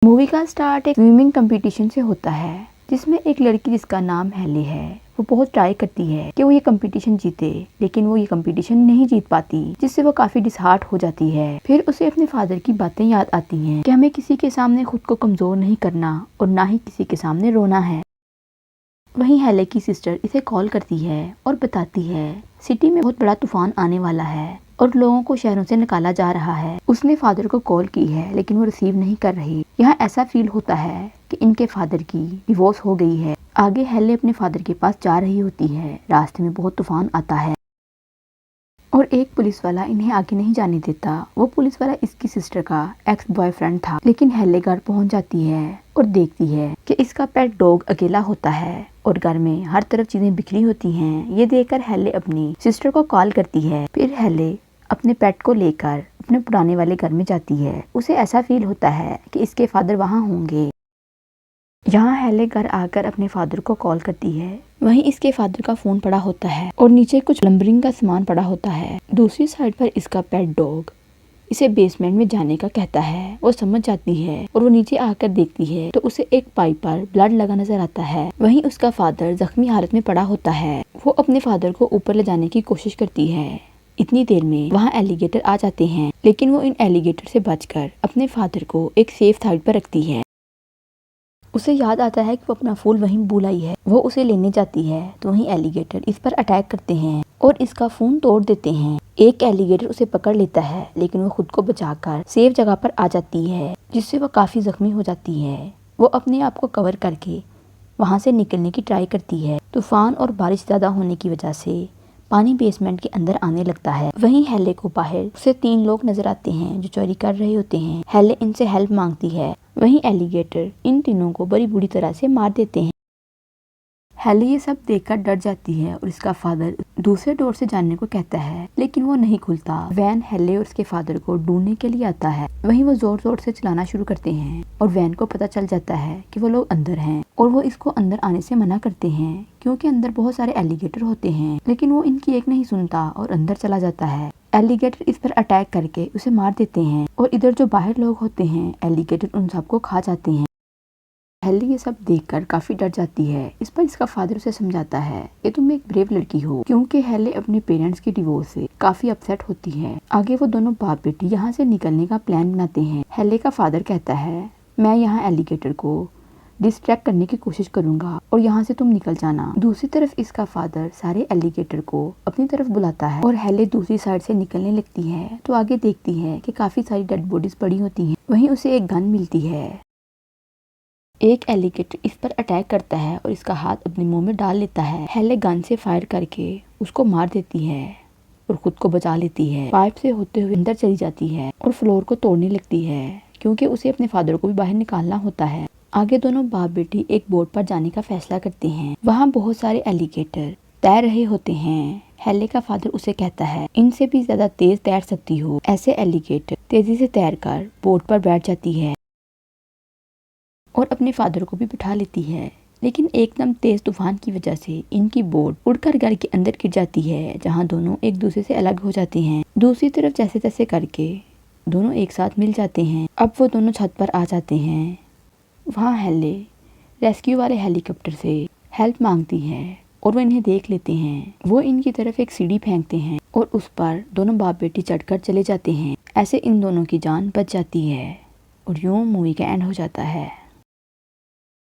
Movie का start एक swimming competition से होता है जिसमें एक लड़की जिसका नाम हेले है वो बहुत ट्राई करती है कि वो ये कंपटीशन जीते, लेकिन वो ये कंपटीशन नहीं जीत पाती, जिससे वो काफी डिसहार्ट हो जाती है। फिर उसे अपने फादर की बातें याद आती हैं कि हमें किसी के सामने खुद को कमजोर नहीं करना और ना ही किसी के सामने रोना है। वहीं हेले की सिस्टर इसे कॉल करती है और बताती है सिटी में बहुत बड़ा तूफान आने वाला है और लोगों को शहरों से निकाला जा रहा है। उसने फादर को कॉल की है लेकिन वो रिसीव नहीं कर रही। यहाँ ऐसा फील होता है कि इनके फादर की डिवोर्स हो गई है। आगे हेले अपने फादर के पास जा रही होती है। रास्ते में बहुत तूफान आता है और एक पुलिस वाला इन्हें आगे नहीं जाने देता। वो पुलिस वाला इसकी सिस्टर का एक्स बॉयफ्रेंड था। लेकिन हेले घर पहुंच जाती है और देखती है कि इसका पेट डॉग अकेला होता है और घर में हर तरफ चीजें बिखरी होती हैं। ये देखकर हेले अपनी सिस्टर को कॉल करती है। फिर हेले अपने पेट को लेकर अपने पुराने वाले घर में जाती है। उसे ऐसा फील होता है कि इसके फादर वहाँ होंगे। यहाँ हेले घर आकर अपने फादर को कॉल करती है। वहीं इसके फादर का फोन पड़ा होता है और नीचे कुछ प्लम्बरिंग का सामान पड़ा होता है। दूसरी साइड पर इसका पेट डॉग इसे बेसमेंट में जाने का कहता है। वो समझ जाती है और वो नीचे आकर देखती है तो उसे एक पाइप पर ब्लड लगा नजर आता है। वहीं उसका फादर जख्मी हालत में पड़ा होता है। वो अपने फादर को ऊपर ले जाने की कोशिश करती है। इतनी देर में वहाँ एलिगेटर आ जाते हैं, लेकिन वो इन एलिगेटर से बचकर अपने फादर को एक सेफ साइड पर रखती है। उसे याद आता है कि वो अपना फूल वहीं भूल आई है। वो उसे लेने जाती है तो वहीं एलिगेटर इस पर अटैक करते हैं और इसका फोन तोड़ देते हैं। एक एलिगेटर उसे पकड़ लेता है लेकिन वो खुद को बचाकर सेफ जगह पर आ जाती है, जिससे वो काफी जख्मी हो जाती है। वो अपने आप को कवर करके वहाँ से निकलने की ट्राई करती है। तूफान और बारिश ज्यादा होने की वजह से पानी बेसमेंट के अंदर आने लगता है। वहीं हेले को बाहर उसे 3 लोग नजर आते हैं जो चोरी कर रहे होते हैं। हेले इनसे हेल्प मांगती है। वहीं एलिगेटर इन तीनों को बड़ी बुरी तरह से मार देते हैं। हेले ये सब देखकर डर जाती है और इसका फादर दूसरे डोर से जाने को कहता है, लेकिन वो नहीं खुलता। वैन हेले और उसके फादर को ढूंढने के लिए आता है। वहीं वो जोर जोर से चलाना शुरू करते हैं और वैन को पता चल जाता है कि वो लोग अंदर हैं और वो इसको अंदर आने से मना करते हैं क्योंकि अंदर बहुत सारे एलिगेटर होते हैं। लेकिन वो इनकी एक नहीं सुनता और अंदर चला जाता है। एलिगेटर इस पर अटैक करके उसे मार देते हैं और इधर जो बाहर लोग होते हैं एलिगेटर उन सबको खा जाते हैं। हेले ये सब देखकर काफी डर जाती है। इस पर इसका फादर उसे समझाता है कि तुम एक ब्रेव लड़की हो, क्योंकि हेले अपने पेरेंट्स की डिवोर्स से काफी अपसेट होती है। आगे वो दोनों बाप बेटी यहाँ से निकलने का प्लान बनाते हैं। हेले का फादर कहता है मैं यहाँ एलिगेटर को डिस्ट्रैक्ट करने की कोशिश करूंगा और यहाँ से तुम निकल जाना। दूसरी तरफ इसका फादर सारे एलिगेटर को अपनी तरफ बुलाता है और हेले दूसरी साइड से निकलने लगती है तो आगे देखती है कि काफी सारी डेड बॉडीज पड़ी होती हैं। वहीं उसे एक गन मिलती है। एक एलिगेटर इस पर अटैक करता है और इसका हाथ अपने मुंह में डाल लेता है। हेले गन से फायर करके उसको मार देती है और खुद को बचा लेती है। पाइप से होते हुए अंदर चली जाती है और फ्लोर को तोड़ने लगती है क्योंकि उसे अपने फादर को भी बाहर निकालना होता है। आगे दोनों बाप बेटी एक बोट पर जाने का फैसला करते हैं। वहाँ बहुत सारे एलिगेटर तैर रहे होते हैं। हेले का फादर उसे कहता है इनसे भी ज्यादा तेज तैर सकती हो। ऐसे एलिगेटर तेजी से तैरकर बोट पर बैठ जाती है और अपने फादर को भी बिठा लेती है। लेकिन एकदम तेज तूफान की वजह से इनकी बोट उड़कर घर के अंदर गिर जाती है, जहां दोनों एक दूसरे से अलग हो जाते हैं। दूसरी तरफ जैसे तैसे करके दोनों एक साथ मिल जाते हैं। अब वो दोनों छत पर आ जाते हैं। वहाँ हेले रेस्क्यू वाले हेलीकॉप्टर से हेल्प मांगती है और वो इन्हें देख लेते हैं। वो इनकी तरफ एक सीढ़ी फेंकते हैं और उस पर दोनों बाप बेटी चढ़कर चले जाते हैं। ऐसे इन दोनों की जान बच जाती है और यूं मूवी का एंड हो जाता है।